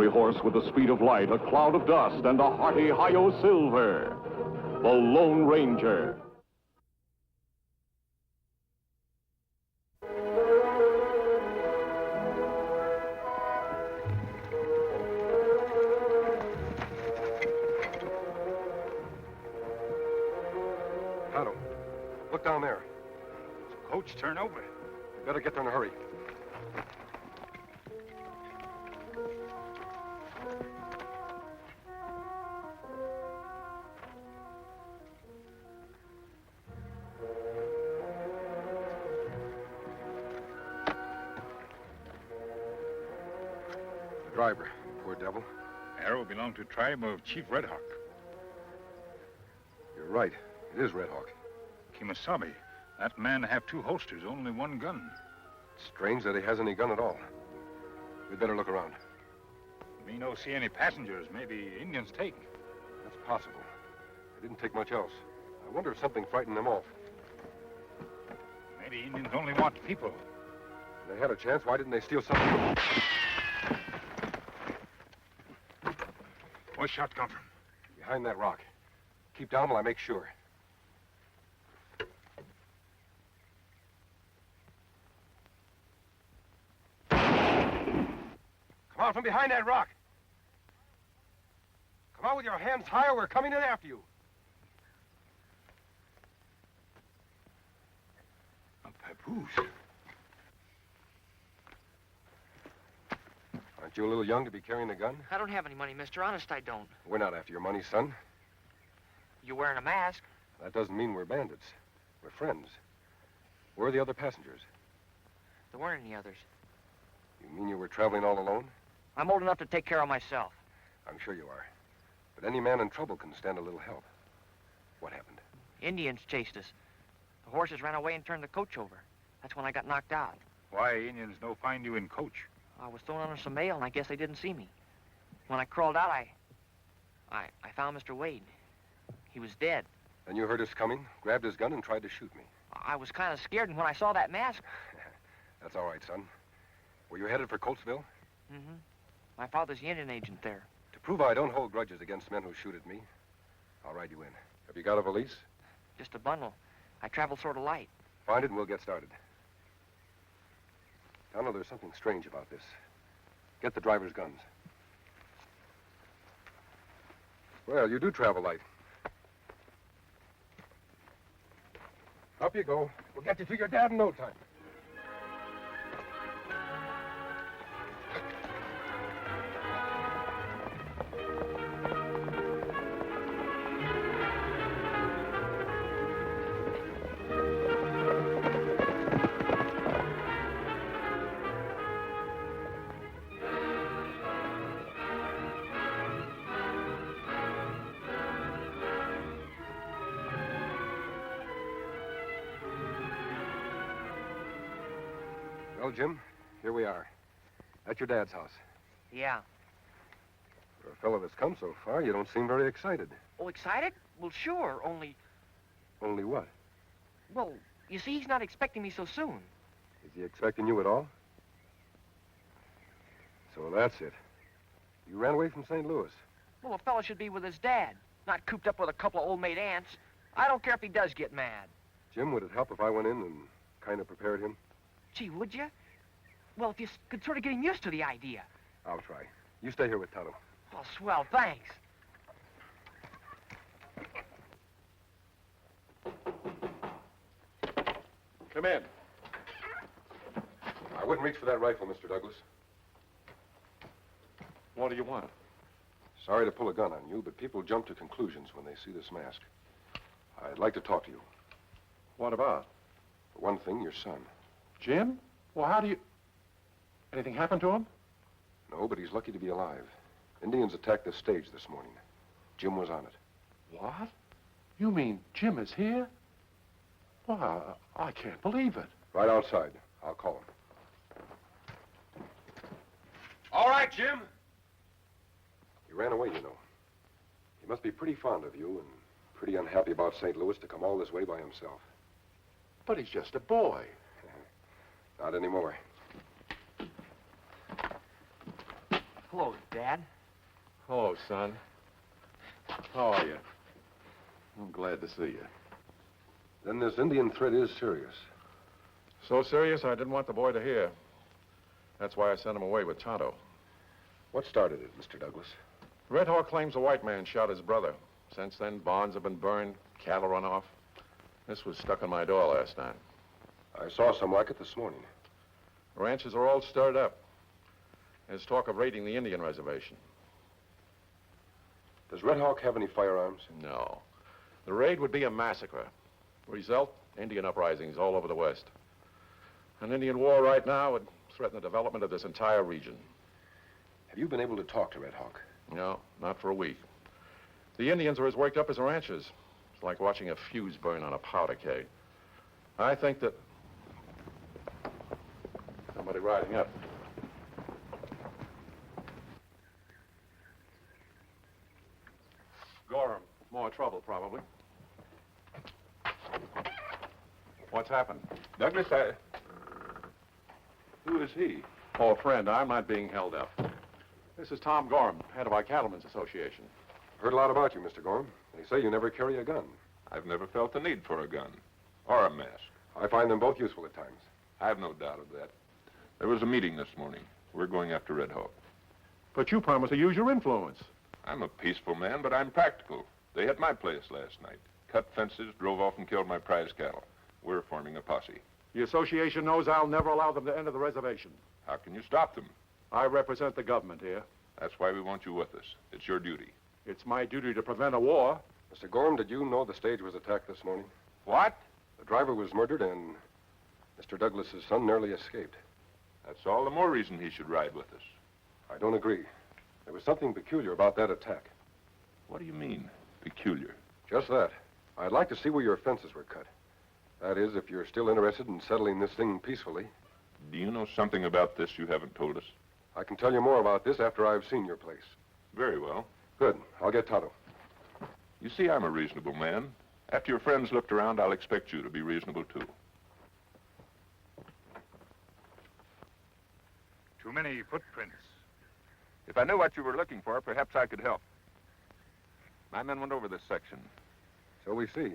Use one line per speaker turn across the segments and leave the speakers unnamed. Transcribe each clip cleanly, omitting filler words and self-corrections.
ordinary horse with the speed of light, a cloud of dust, and a hearty hi-yo silver. The Lone Ranger.
Tonto, look down there.
Coach, turn over.
You better get there in a hurry. The driver, poor devil.
Arrow belonged to tribe of Chief Red Hawk.
You're right. It is Red Hawk.
Kimasabi. That man have two holsters, only one gun.
Strange that he has any gun at all. We'd better look around.
Me no see any passengers. Maybe Indians take.
That's possible. They didn't take much else. I wonder if something frightened them off.
Maybe Indians only want people.
If they had a chance, why didn't they steal something?
Where's shot come from?
Behind that rock. Keep down while I make sure. Come out from behind that rock. Come out with your hands high or we're coming in after you.
A papoose.
Aren't you a little young to be carrying a gun?
I don't have any money, mister. Honest, I don't.
We're not after your money, son.
You wearing a mask?
That doesn't mean we're bandits. We're friends. Where are the other passengers?
There weren't any others.
You mean you were traveling all alone?
I'm old enough to take care of myself.
I'm sure you are. But any man in trouble can stand a little help. What happened?
Indians chased us. The horses ran away and turned the coach over. That's when I got knocked out.
Why Indians no find you in coach?
I was thrown under some mail, and I guess they didn't see me. When I crawled out, I found Mr. Wade. He was dead.
Then you heard us coming, grabbed his gun, and tried to shoot me.
I was kind of scared, and when I saw that mask...
That's all right, son. Were you headed for Coltsville?
Mm-hmm. My father's the Indian agent there.
To prove I don't hold grudges against men who shoot at me, I'll ride you in. Have you got a valise?
Just a bundle. I travel sort of light.
Find it and we'll get started. Donald, there's something strange about this. Get the driver's guns. Well, you do travel light. Up you go. We'll get you to your dad in no time. Well, Jim, here we are. At your dad's house.
Yeah.
For a fellow that's come so far, you don't seem very excited.
Oh, excited? Well, sure, only...
Only what?
Well, you see, he's not expecting me so soon.
Is he expecting you at all? So that's it. You ran away from St. Louis.
Well, a fellow should be with his dad, not cooped up with a couple of old maid aunts. I don't care if he does get mad.
Jim, would it help if I went in and kind of prepared him?
Gee, would you? Well, if you could sort of get him used to the idea.
I'll try. You stay here with Tonto.
Oh, swell, thanks.
Come in. I wouldn't reach for that rifle, Mr. Douglas.
What do you want?
Sorry to pull a gun on you, but people jump to conclusions when they see this mask. I'd like to talk to you.
What about?
For one thing, your son.
Jim? Well, how do you... Anything happened to him?
No, but he's lucky to be alive. Indians attacked this stage this morning. Jim was on it.
What? You mean Jim is here? Why, I can't believe it.
Right outside. I'll call him. All right, Jim. He ran away, you know. He must be pretty fond of you and pretty unhappy about St. Louis to come all this way by himself.
But he's just a boy.
Not anymore.
Hello, Dad.
Hello, son. How are you? I'm glad to see you.
Then this Indian threat is serious.
So serious, I didn't want the boy to hear. That's why I sent him away with Tonto.
What started it, Mr. Douglas?
Red Hawk claims a white man shot his brother. Since then, barns have been burned, cattle run off. This was stuck on my door last night.
I saw some like it this morning.
Ranches are all stirred up. There's talk of raiding the Indian reservation.
Does Red Hawk have any firearms?
No. The raid would be a massacre. Result, Indian uprisings all over the West. An Indian war right now would threaten the development of this entire region.
Have you been able to talk to Red Hawk?
No, not for a week. The Indians are as worked up as the ranchers. It's like watching a fuse burn on a powder keg. I think that... Somebody riding up. Gorham. More trouble, probably. What's happened?
Douglas, who is he?
Oh, friend, I'm not being held up. This is Tom Gorham, head of our Cattlemen's Association.
Heard a lot about you, Mr. Gorham. They say you never carry a gun.
I've never felt the need for a gun or a mask.
I find them both useful at times.
I have no doubt of that. There was a meeting this morning. We're going after Red Hawk.
But you promised to use your influence.
I'm a peaceful man, but I'm practical. They hit my place last night. Cut fences, drove off and killed my prize cattle. We're forming a posse.
The association knows I'll never allow them to enter the reservation.
How can you stop them?
I represent the government here.
That's why we want you with us. It's your duty.
It's my duty to prevent a war.
Mr. Gorham, did you know the stage was attacked this morning?
What?
The driver was murdered and Mr. Douglas's son narrowly escaped.
That's all the more reason he should ride with us.
I don't agree. There was something peculiar about that attack.
What do you mean, peculiar?
Just that. I'd like to see where your fences were cut. That is, if you're still interested in settling this thing peacefully.
Do you know something about this you haven't told us?
I can tell you more about this after I've seen your place.
Very well.
Good. I'll get Tonto.
You see, I'm a reasonable man. After your friends looked around, I'll expect you to be reasonable, too.
Too many footprints.
If I knew what you were looking for, perhaps I could help. My men went over this section.
So we see.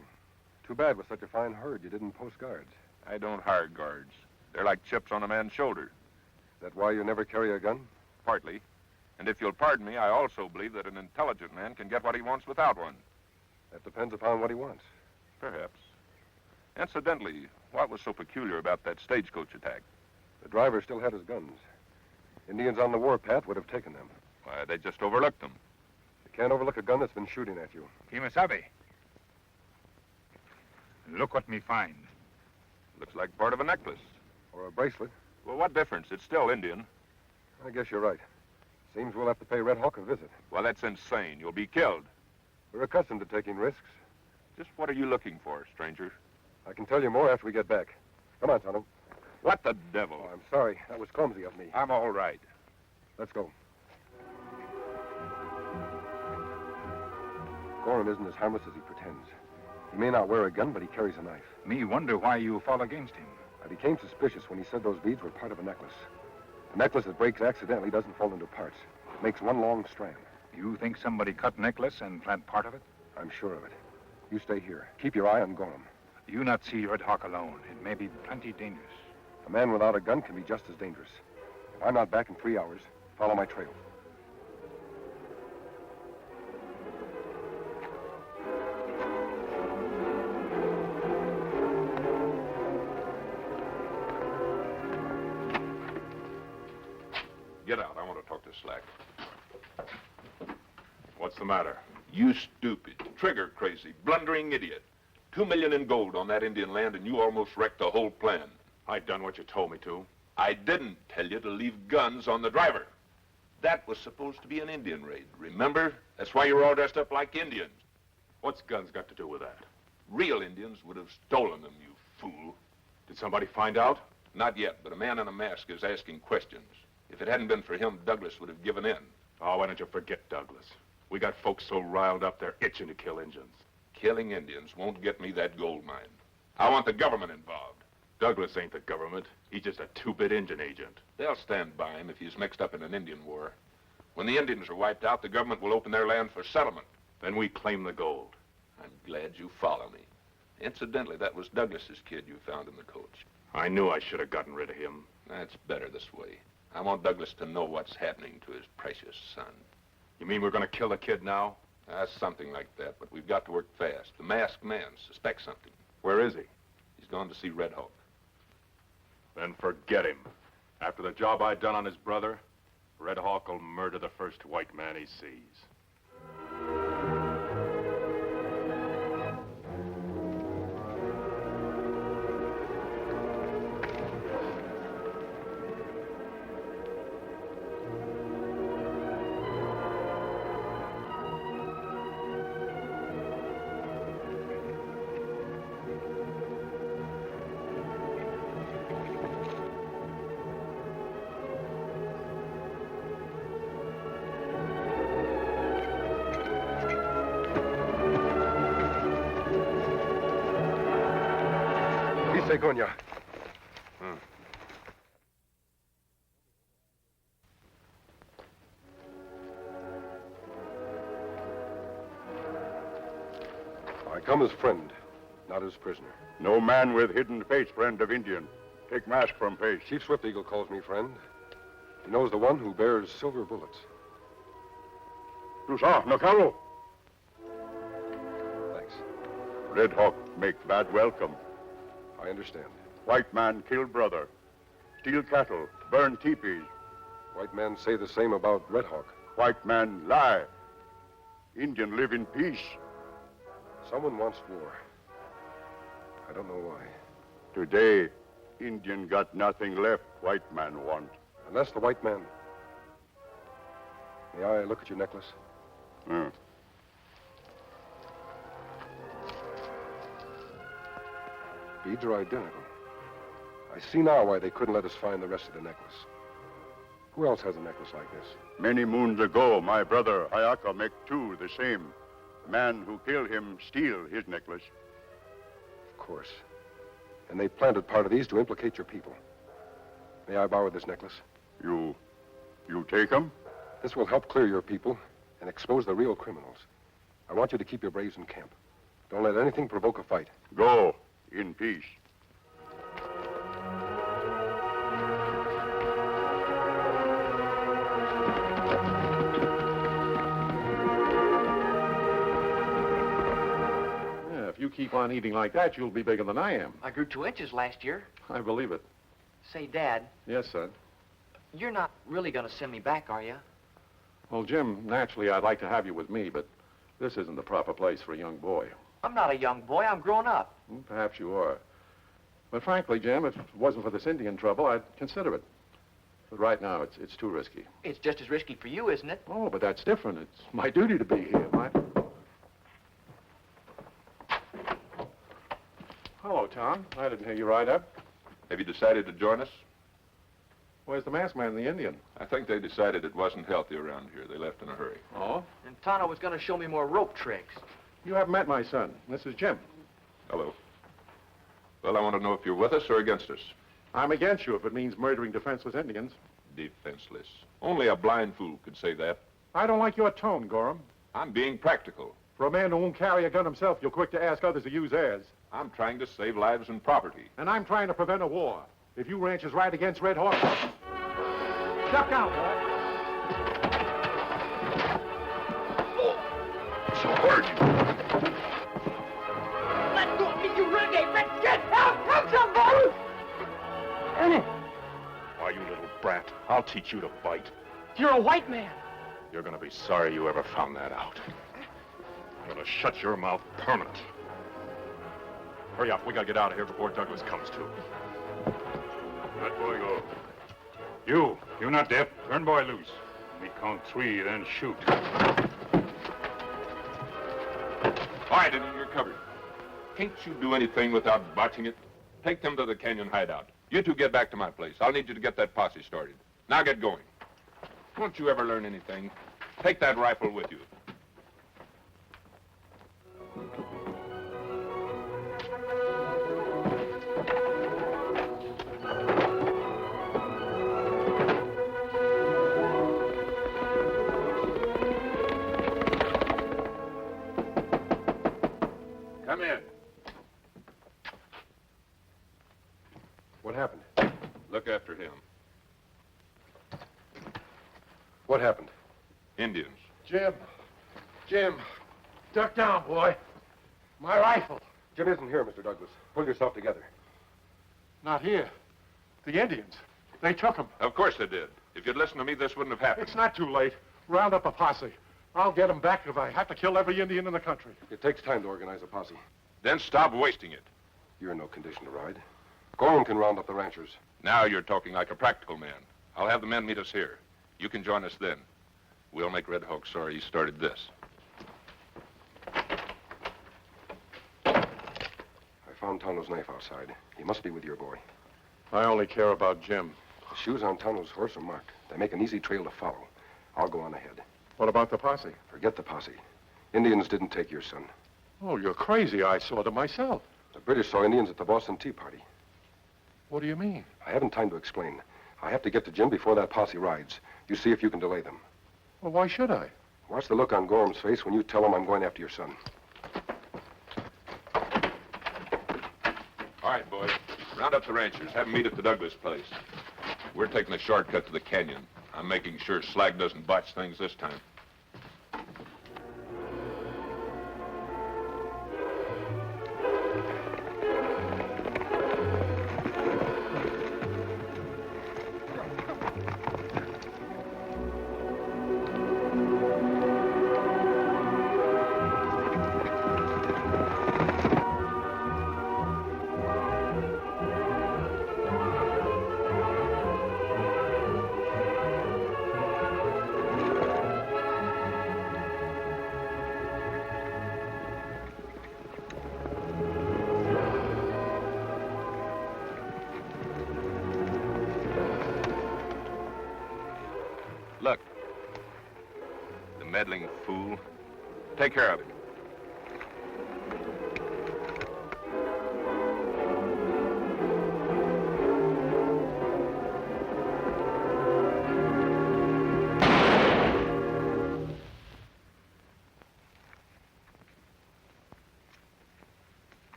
Too bad with such a fine herd you didn't post guards.
I don't hire guards. They're like chips on a man's shoulder.
Is that why you never carry a gun?
Partly. And if you'll pardon me, I also believe that an intelligent man can get what he wants without one.
That depends upon what he wants.
Perhaps. Incidentally, what was so peculiar about that stagecoach attack?
The driver still had his guns. Indians on the warpath would have taken them.
Why, they just overlooked them.
You can't overlook a gun that's been shooting at you.
Kimasabi. Look what me find.
Looks like part of a necklace.
Or a bracelet.
Well, what difference? It's still Indian.
I guess you're right. Seems we'll have to pay Red Hawk a visit.
Well, that's insane. You'll be killed.
We're accustomed to taking risks.
Just what are you looking for, stranger?
I can tell you more after we get back. Come on, Tonto.
What the devil?
Oh, I'm sorry. That was clumsy of me.
I'm all right.
Let's go. Gorham isn't as harmless as he pretends. He may not wear a gun, but he carries a knife.
Me wonder why you fall against him.
I became suspicious when he said those beads were part of a necklace. A necklace that breaks accidentally doesn't fall into parts. It makes one long strand.
You think somebody cut necklace and plant part of it?
I'm sure of it. You stay here. Keep your eye on Gorham.
You not see Red Hawk alone. It may be plenty dangerous.
A man without a gun can be just as dangerous. If I'm not back in 3 hours, follow my trail.
Get out. I want to talk to Slack.
What's the matter?
You stupid, trigger crazy, blundering idiot. 2 million in gold on that Indian land, and you almost wrecked the whole plan.
I done what you told me to.
I didn't tell you to leave guns on the driver. That was supposed to be an Indian raid, remember? That's why you were all dressed up like Indians.
What's guns got to do with that?
Real Indians would have stolen them, you fool.
Did somebody find out?
Not yet, but a man in a mask is asking questions. If it hadn't been for him, Douglas would have given in.
Oh, why don't you forget Douglas? We got folks so riled up, they're itching to kill Indians.
Killing Indians won't get me that gold mine. I want the government involved.
Douglas ain't the government. He's just a two-bit Indian agent.
They'll stand by him if he's mixed up in an Indian war. When the Indians are wiped out, the government will open their land for settlement.
Then we claim the gold.
I'm glad you follow me. Incidentally, that was Douglas's kid you found in the coach.
I knew I should have gotten rid of him.
That's better this way. I want Douglas to know what's happening to his precious son.
You mean we're going to kill the kid now?
Something like that, but we've got to work fast. The masked man suspects something.
Where is he?
He's gone to see Red Hawk.
Then forget him. After the job I done on his brother, Red Hawk will murder the first white man he sees.
Segunya. I come as friend, not as prisoner.
No man with hidden face, friend of Indian. Take mask from face.
Chief Swift Eagle calls me friend. He knows the one who bears silver bullets.
Tu saw, Nakaro.
Thanks.
Red Hawk make bad welcome.
I understand.
White man kill brother. Steal cattle. Burn teepees.
White men say the same about Red Hawk.
White man lie. Indian live in peace.
Someone wants war. I don't know why.
Today, Indian got nothing left white man want.
Unless the white man... May I look at your necklace? Beads are identical. I see now why they couldn't let us find the rest of the necklace. Who else has a necklace like this?
Many moons ago, my brother Hayaka make two the same. Man who killed him steal his necklace.
Of course. And they planted part of these to implicate your people. May I borrow this necklace?
You take him?
This will help clear your people and expose the real criminals. I want you to keep your braves in camp. Don't let anything provoke a fight.
Go in peace.
If you keep on eating like that, you'll be bigger than I am.
I grew 2 inches last year.
I believe it.
Say, Dad,
Yes, son.
you're not really going to send me back, are you?
Well, Jim, naturally, I'd like to have you with me, but this isn't the proper place for a young boy.
I'm not a young boy. I'm grown up.
Perhaps you are. But frankly, Jim, if it wasn't for this Indian trouble, I'd consider it. But right now, it's too risky.
It's just as risky for you, isn't it?
Oh, but that's different. It's my duty to be here. Hello, Tom. I didn't hear you ride up.
Have you decided to join us?
Where's the masked man and the Indian?
I think they decided it wasn't healthy around here. They left in a hurry.
Oh?
And Tano was going to show me more rope tricks.
You haven't met my son. This is Jim.
Hello. Well, I want to know if you're with us or against us.
I'm against you if it means murdering defenseless Indians.
Defenseless. Only a blind fool could say that.
I don't like your tone, Gorham.
I'm being practical.
For a man who won't carry a gun himself, you're quick to ask others to use theirs.
I'm trying to save lives and property.
And I'm trying to prevent a war. If you ranchers ride against Red Hawk, duck out, boy.
So hurt.
Let go of me, you renegade! Get out! Help somebody!
Why, you little brat, I'll teach you to bite.
You're a white man.
You're gonna be sorry you ever found that out. I'm gonna shut your mouth permanent. Hurry up, we gotta get out of here before Douglas comes to.
Let boy go.
You're not deaf. Turn boy loose.
We count 3, then shoot.
Quiet it in your cupboard. Can't you do anything without botching it? Take them to the canyon hideout. You two get back to my place. I'll need you to get that posse started. Now get going. Won't you ever learn anything? Take that rifle with you.
What happened?
Look after him.
What happened?
Indians.
Jim, duck down, boy. My rifle.
Jim isn't here, Mr. Douglas. Pull yourself together.
Not here. The Indians. They took him.
Of course they did. If you'd listened to me, this wouldn't have happened.
It's not too late. Round up a posse. I'll get him back if I have to kill every Indian in the country.
It takes time to organize a posse.
Then stop wasting it.
You're in no condition to ride. Gorham can round up the ranchers.
Now you're talking like a practical man. I'll have the men meet us here. You can join us then. We'll make Red Hawk sorry he started this.
I found Tonto's knife outside. He must be with your boy.
I only care about Jim.
The shoes on Tonto's horse are marked. They make an easy trail to follow. I'll go on ahead.
What about the posse?
Forget the posse. Indians didn't take your son.
Oh, you're crazy. I saw them myself.
The British saw Indians at the Boston Tea Party.
What do you mean?
I haven't time to explain. I have to get to Jim before that posse rides. You see if you can delay them.
Well, why should I?
Watch the look on Gorham's face when you tell him I'm going after your son.
All right, boys. Round up the ranchers. Have them meet at the Douglas place. We're taking a shortcut to the canyon. I'm making sure Slag doesn't botch things this time. Look. The meddling fool. Take care of him.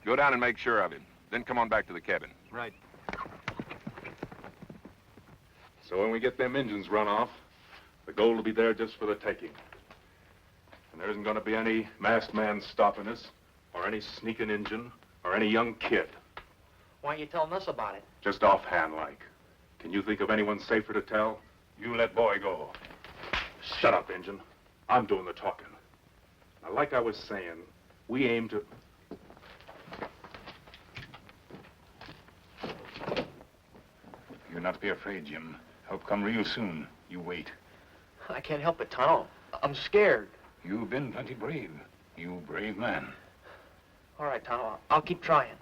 Go down and make sure of him. Then come on back to the cabin.
Right.
So when we get them engines run off, the gold will be there just for the taking. And there isn't going to be any masked man stopping us, or any sneaking engine, or any young kid.
Why aren't you telling us about it?
Just offhand like. Can you think of anyone safer to tell? You let boy go. Shut up, engine. I'm doing the talking. Now, like I was saying, we aim to...
You're not to be afraid, Jim. Help come real soon. You wait.
I can't help it, Tonto. I'm scared.
You've been plenty brave. You brave man.
All right, Tonto. I'll keep trying.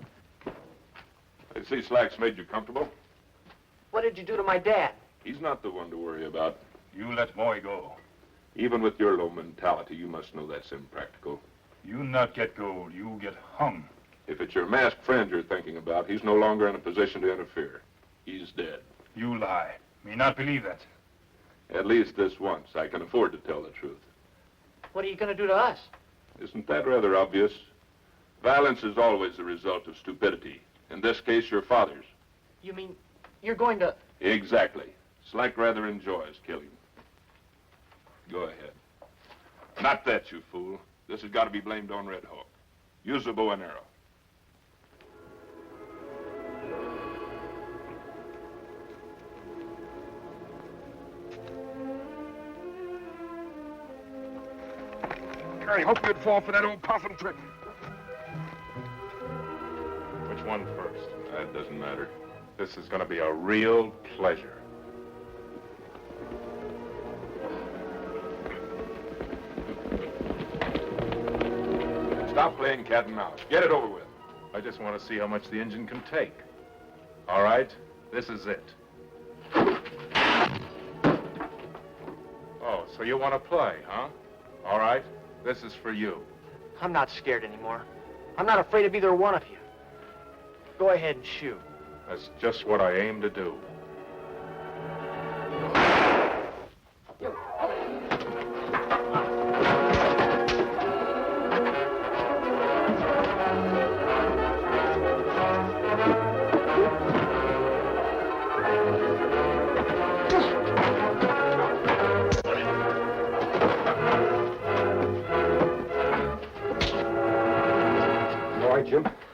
I see Slack's made you comfortable.
What did you do to my dad?
He's not the one to worry about.
You let boy go.
Even with your low mentality, you must know that's impractical.
You not get gold, you get hung.
If it's your masked friend you're thinking about, he's no longer in a position to interfere. He's dead.
You lie. Me not believe that.
At least this once, I can afford to tell the truth.
What are you going to do to us?
Isn't that rather obvious? Violence is always the result of stupidity. In this case, your father's.
You mean you're going to...
Exactly. Slack rather enjoys killing. Go ahead. Not that, you fool. This has got to be blamed on Red Hawk. Use the bow and arrow.
I hope you'd fall for that old possum trick.
Which one first?
That doesn't matter.
This is going to be a real pleasure.
Stop playing cat and mouse. Get it over with.
I just want to see how much the engine can take. All right, this is it. Oh, so you want to play, huh? All right, this is for you.
I'm not scared anymore. I'm not afraid of either one of you. Go ahead and shoot.
That's just what I aim to do.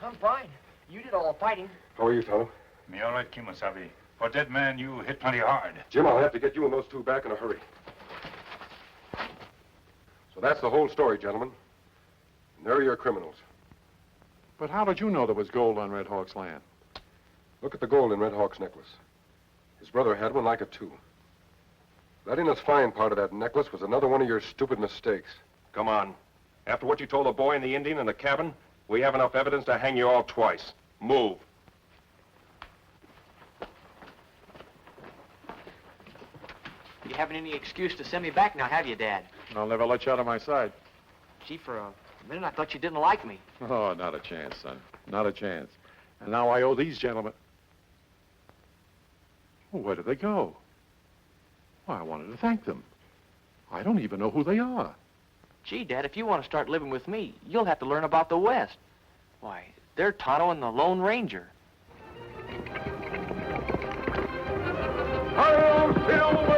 I'm fine. You did all the fighting.
How are you, Tonto?
Me all right, Kimosabe. For dead man, you hit plenty hard.
Jim, I'll have to get you and those two back in a hurry. So that's the whole story, gentlemen. And there are your criminals.
But how did you know there was gold on Red Hawk's land?
Look at the gold in Red Hawk's necklace. His brother had one like it, too. That in the fine part of that necklace was another one of your stupid mistakes.
Come on. After what you told the boy and the Indian in the cabin, we have enough evidence to hang you all twice. Move.
You haven't any excuse to send me back now, have you, Dad?
I'll never let you out of my sight.
Gee, for a minute I thought you didn't like me.
Oh, not a chance, son. Not a chance. And now I owe these gentlemen... Well, where did they go? Why, I wanted to thank them. I don't even know who they are.
Gee, Dad, if you want to start living with me, you'll have to learn about the West. Why, they're Tonto and the Lone Ranger.
Hail, Silver!